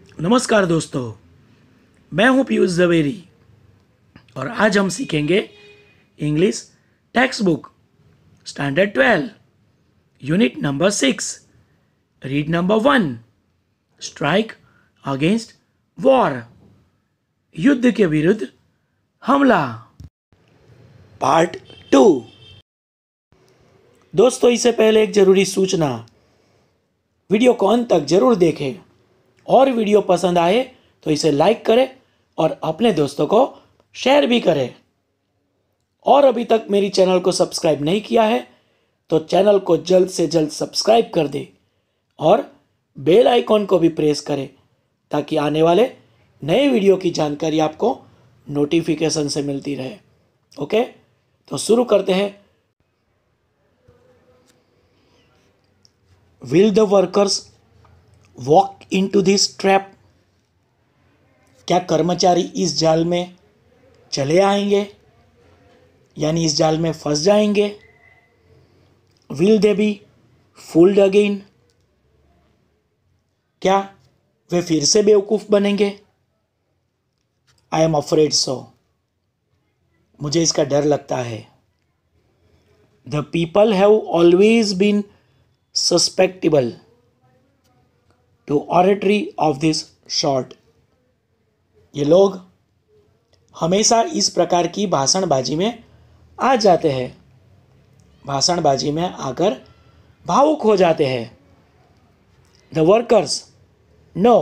नमस्कार दोस्तों, मैं हूं पीयूष जवेरी और आज हम सीखेंगे English text book standard 12 unit number 6 read number 1 strike against war, युद्ध के विरुद्ध हमला, पार्ट 2। दोस्तों, इससे पहले एक जरूरी सूचना, वीडियो को अंत तक जरूर देखें और वीडियो पसंद आए तो इसे लाइक करें और अपने दोस्तों को शेयर भी करें। और अभी तक मेरी चैनल को सब्सक्राइब नहीं किया है तो चैनल को जल्द से जल्द सब्सक्राइब कर दें और बेल आइकॉन को भी प्रेस करें ताकि आने वाले नए वीडियो की जानकारी आपको नोटिफिकेशन से मिलती रहे। ओके, तो शुरू करते हैं। Will the workers walk into this trap? क्या कर्मचारी इस जाल में चले आएंगे, यानी इस जाल में फंस जाएंगे? Will they be fooled again? क्या वे फिर से बेवकूफ बनेंगे? I am afraid so. मुझे इसका डर लगता है। The people have always been susceptible to oratory of this sort. ये लोग हमेशा इस प्रकार की भाषणबाजी में आ जाते हैं, भाषणबाजी में आकर भावुक हो जाते हैं। The workers know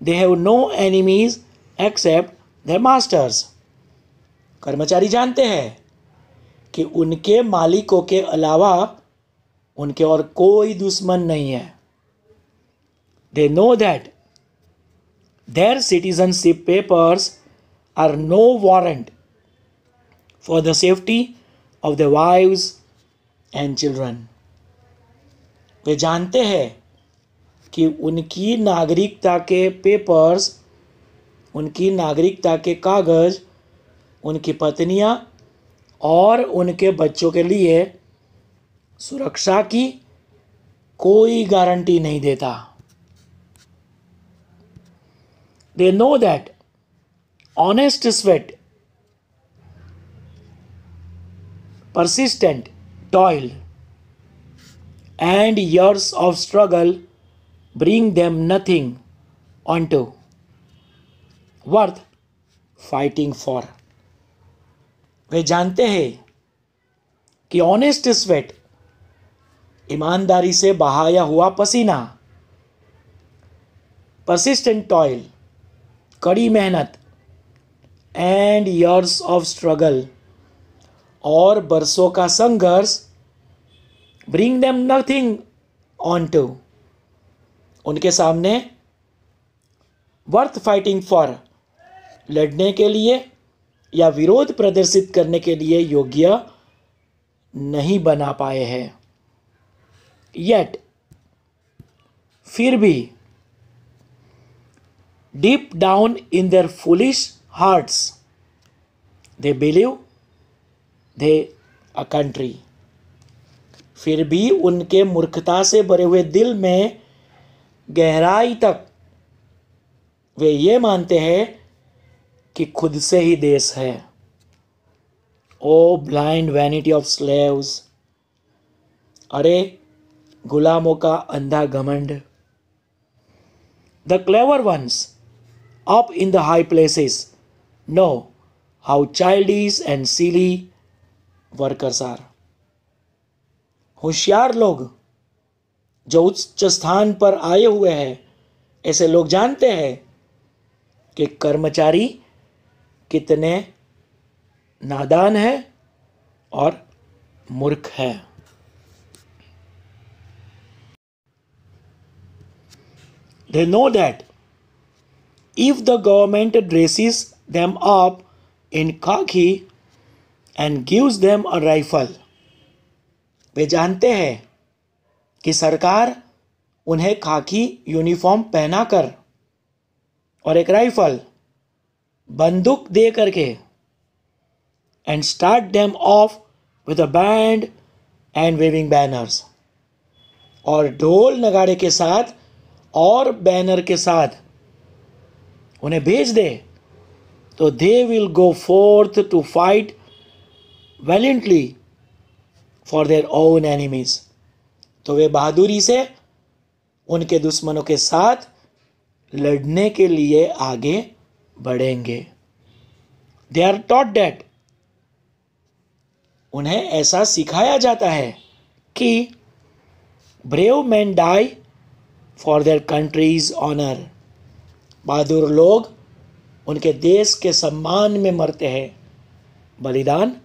they have no enemies except their masters. कर्मचारी जानते हैं कि उनके मालिकों के अलावा उनके और कोई दुश्मन नहीं है। They know that their citizenship papers are no warrant for the safety of their wives and children. वे जानते हैं कि उनकी नागरिकता के पेपर्स, उनकी नागरिकता के कागज, उनकी पत्नियां और उनके बच्चों के लिए सुरक्षा की कोई गारंटी नहीं देता। They know that honest sweat, persistent toil, and years of struggle bring them nothing onto worth fighting for. वे जानते हैं कि ऑनेस्ट स्वेट, ईमानदारी से बहाया हुआ पसीना, persistent toil, कड़ी मेहनत, एंड ईयर्स ऑफ स्ट्रगल, और बरसों का संघर्ष, bring them nothing on to, उनके सामने वर्थ फाइटिंग फॉर, लड़ने के लिए या विरोध प्रदर्शित करने के लिए योग्य नहीं बना पाए हैं। येट, फिर भी, deep down in their foolish hearts, they believe they a country. फिर भी उनके मूर्खता से भरे हुए दिल में गहराई तक वे ये मानते हैं कि खुद से ही देश है। O blind vanity of slaves, अरे गुलामों का अंधा घमंड। The clever ones up in the high places know how childish and silly workers are. होशियार लोग जो उच्च स्थान पर आए हुए हैं, ऐसे लोग जानते हैं कि कर्मचारी कितने नादान हैं और मूर्ख हैं। They know that if the government dresses them up in khaki and gives them a rifle, वे जानते हैं कि सरकार उन्हें खाकी यूनिफॉर्म पहनाकर और एक राइफल, बंदूक दे करके, and start them off with a band and waving banners, और ढोल नगाड़े के साथ और बैनर के साथ उन्हें भेज दे तो they will go forth to fight valiantly for their own enemies, तो वे बहादुरी से उनके दुश्मनों के साथ लड़ने के लिए आगे बढ़ेंगे। दे आर टॉट दैट, उन्हें ऐसा सिखाया जाता है कि brave man die for their country's honour, बहादुर लोग उनके देश के सम्मान में मरते हैं, बलिदान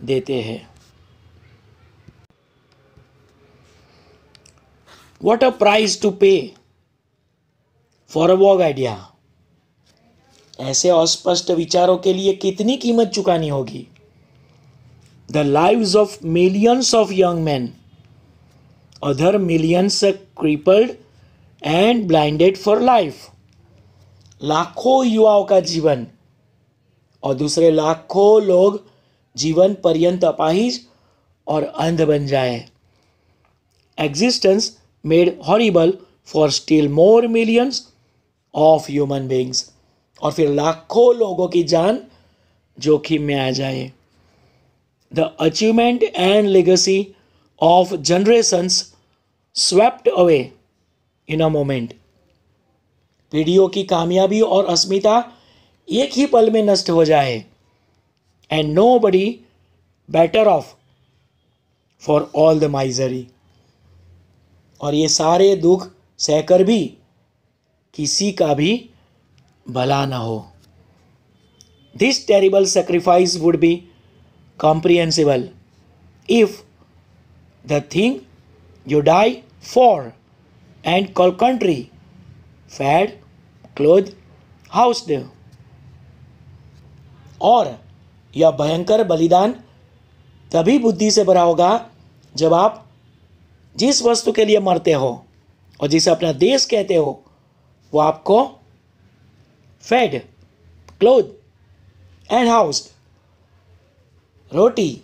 देते हैं। What a price to pay for a vague idea, ऐसे अस्पष्ट विचारों के लिए कितनी कीमत चुकानी होगी। The lives of millions of young men, other millions are crippled and blinded for life, लाखों युवाओं का जीवन और दूसरे लाखों लोग जीवन पर्यंत अपाहिज और अंध बन जाए। Existence made horrible for still more millions of human beings, और फिर लाखों लोगों की जान जोखिम में आ जाए। The achievement and legacy of generations swept away in a moment, पीढ़ियों की कामयाबी और अस्मिता एक ही पल में नष्ट हो जाए। And nobody better off for all the misery, और ये सारे दुख सहकर भी किसी का भी भला ना हो। This terrible sacrifice would be comprehensible if the thing you die for and call country, fed, clothed, housed, और यह भयंकर बलिदान तभी बुद्धि से भरा होगा जब आप जिस वस्तु के लिए मरते हो और जिसे अपना देश कहते हो वो आपको फेड, क्लोथ एंड हाउस्ड, रोटी,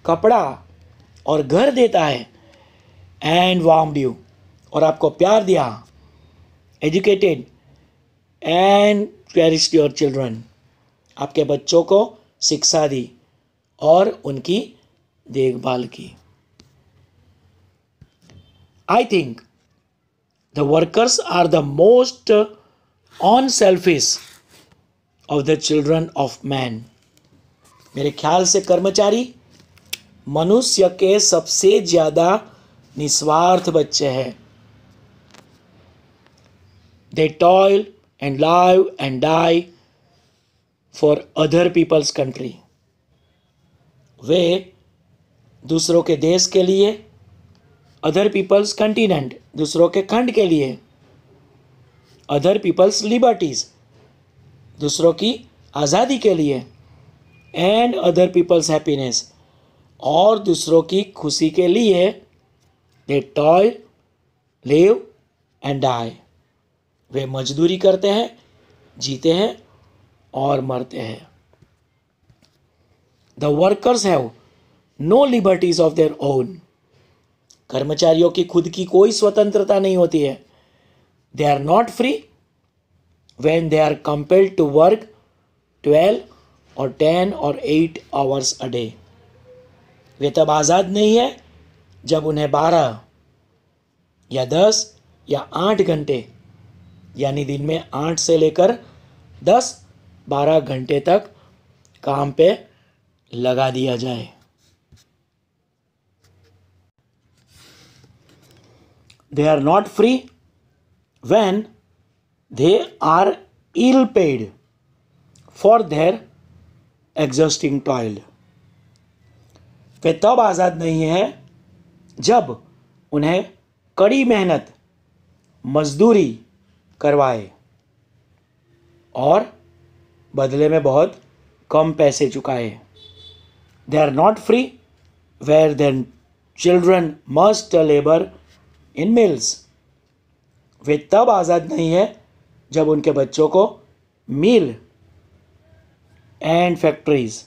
कपड़ा और घर देता है, एंड वार्म्ड यू, और आपको प्यार दिया, educated and cherished your children, आपके बच्चों को शिक्षा दी और उनकी देखभाल की। I think the workers are the most unselfish of the children of man, मेरे ख्याल से कर्मचारी मनुष्य के सबसे ज्यादा निस्वार्थ बच्चे हैं। They toil and live and die for other people's country, वे दूसरों के देश के लिए, अदर पीपल्स कंटिनेंट, दूसरों के खंड के लिए, अदर पीपल्स लिबर्टीज, दूसरों की आज़ादी के लिए, एंड अदर पीपल्स हैप्पीनेस, और दूसरों की खुशी के लिए। They toil, live and die, वे मजदूरी करते हैं, जीते हैं और मरते हैं। The workers have no liberties of their own, कर्मचारियों की खुद की कोई स्वतंत्रता नहीं होती है। They are not free when they are compelled to work 12 और 10 और 8 आवर्स अ डे, वे तब आज़ाद नहीं है जब उन्हें 12 या 10 या 8 घंटे, यानी दिन में 8 से लेकर 10-12 घंटे तक काम पे लगा दिया जाए। They are not free when they are ill paid for their exhausting toil, वे तब आज़ाद नहीं है जब उन्हें कड़ी मेहनत, मजदूरी करवाए और बदले में बहुत कम पैसे चुकाए। They are not free where their children must labor in mills, वे तब आज़ाद नहीं है जब उनके बच्चों को मिल एंड फैक्ट्रीज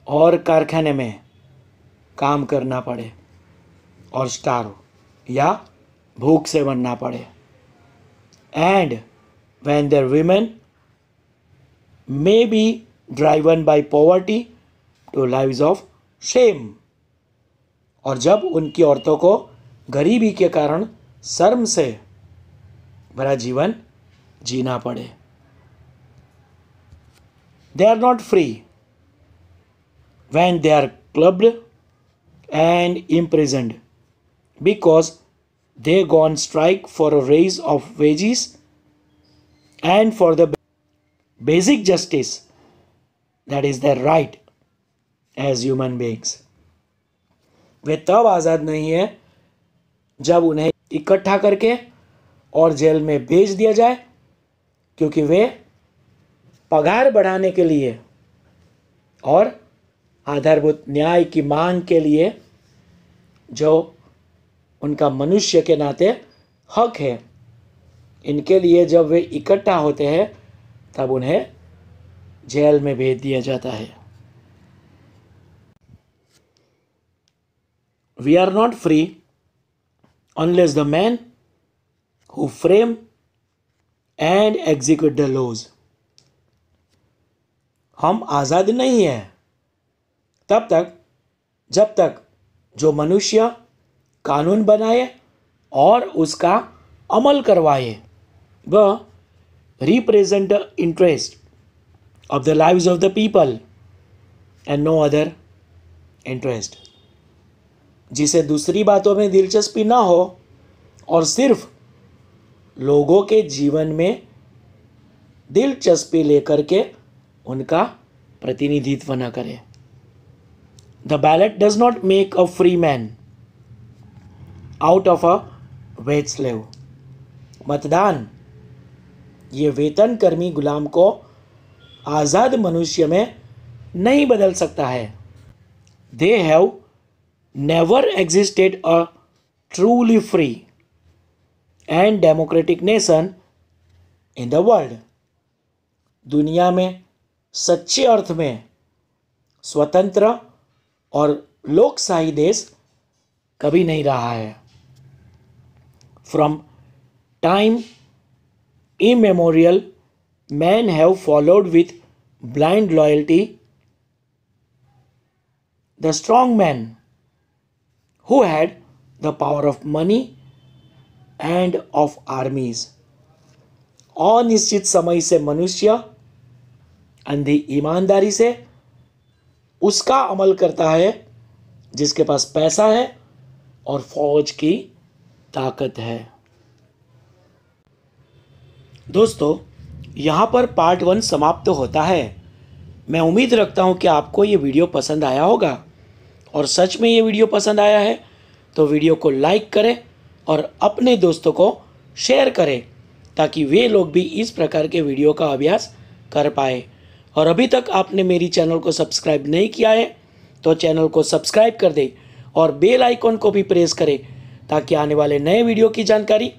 और कारखाने में काम करना पड़े और स्टार्व या भूख से मरना पड़े। and when their women may be driven by poverty to lives of shame, और जब उनकी औरतों को गरीबी के कारण शर्म से भरा जीवन जीना पड़े। They are not free when they are clubbed and imprisoned because they go on strike for a raise of wages and for the basic justice that is their right as human beings। वे तब आज़ाद नहीं है जब उन्हें इकट्ठा करके और jail में भेज दिया जाए, क्योंकि वे पगार बढ़ाने के लिए और आधारभूत न्याय की मांग के लिए जो उनका मनुष्य के नाते हक है, इनके लिए जब वे इकट्ठा होते हैं तब उन्हें जेल में भेज दिया जाता है। We are not free unless the men who frame and execute the laws। हम आज़ाद नहीं हैं तब तक जब तक जो मनुष्य कानून बनाए और उसका अमल करवाए वह represent the interest of the lives of the people and no other interest. जिसे दूसरी बातों में दिलचस्पी ना हो और सिर्फ लोगों के जीवन में दिलचस्पी लेकर के उनका प्रतिनिधित्व न करे। The ballot does not make a free man out of a wage slave. मतदान ये वेतन कर्मी गुलाम को आज़ाद मनुष्य में नहीं बदल सकता है। They have never existed a truly free and democratic nation in the world. दुनिया में सच्चे अर्थ में स्वतंत्र और लोकशाही देश कभी नहीं रहा है। From time immemorial men have followed with blind loyalty the strong men who had the power of money and of armies। अनिश्चित समय से मनुष्य अंधी ईमानदारी से उसका अमल करता है जिसके पास पैसा है और फौज की ताकत है। दोस्तों, यहाँ पर पार्ट 1 समाप्त होता है। मैं उम्मीद रखता हूँ कि आपको ये वीडियो पसंद आया होगा, और सच में ये वीडियो पसंद आया है तो वीडियो को लाइक करें और अपने दोस्तों को शेयर करें ताकि वे लोग भी इस प्रकार के वीडियो का अभ्यास कर पाए। और अभी तक आपने मेरी चैनल को सब्सक्राइब नहीं किया है तो चैनल को सब्सक्राइब कर दें और बेल आइकॉन को भी प्रेस करें ताकि आने वाले नए वीडियो की जानकारी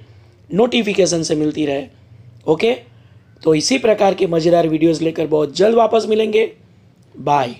नोटिफिकेशन से मिलती रहे। ओके, तो इसी प्रकार के मज़ेदार वीडियोस लेकर बहुत जल्द वापस मिलेंगे। बाय।